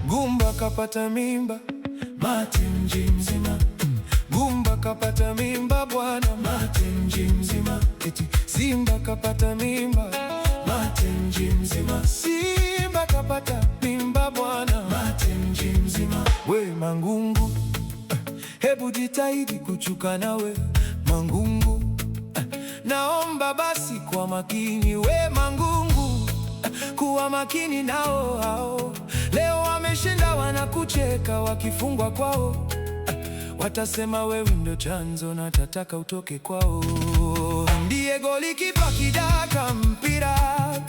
Gumba kapata mimba, mate mji mzima. Gumba kapata mimba bwana, mate mji mzima. Eti Simba kapata mimba, mate mji mzima. Simba kapata mimba bwana, mate mji mzima. We Mangungu, hebu jitahidi kuchuka nawe Mangungu, naomba basi kwa makini. We Mangungu, kuwa makini nao hao. Leo wameshinda wanakucheka, wakifungwa kwao watasema wewe ndo chanzo na tataka utoke kwao. Ndiye golikipa kidaka mpira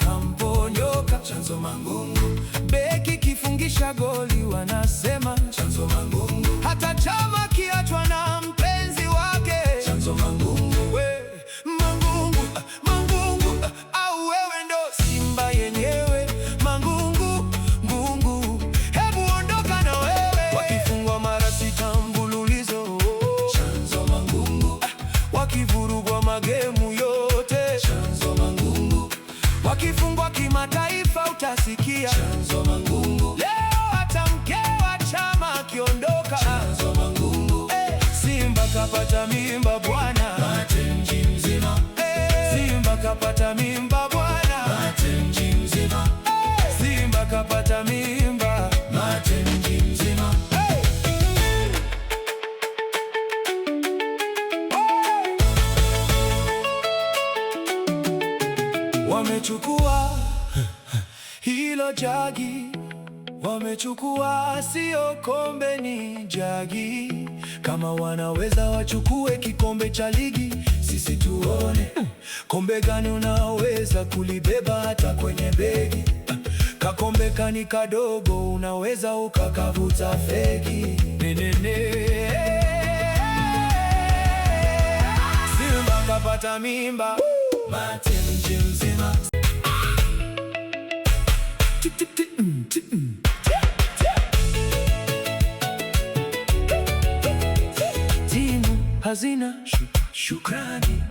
kamponyoka, chanzo Mangungu. Beki kifungisha goli wanasema chanzo Mangungu. Hata chama kiachwa na mpenzi wake chanzo Mangungu. We Mangungu, Mangungu, au wewe ndo Simba yenyewe Mangungu, Ngungu, hebu ondoka na wewe. Wakifungwa mara sita mfululizo chanzo Mangungu. Wakivurugwa magemu yote chanzo Mangungu. Wakifungwa kimataifa utasikia chanzo Mangungu. Leo hata mke wa chama akiondoka chanzo Mangungu. Simba kapata mimba bwana, mate mji mzima. Simba kapata mimba bwana, mate mji mzima. Simba kapata mimba, mate mji mzima. Wamechukua hilo jagi, wamechukua sio kombe, ni jagi. Kama wanaweza wachukue kikombe cha ligi, sisi tuone kombe gani unaweza kulibeba hata kwenye begi. Kakombe kani kadogo, unaweza ukakavuta fegi. Simba kapata mimba, mate mji mzima. Timu hazina shukrani.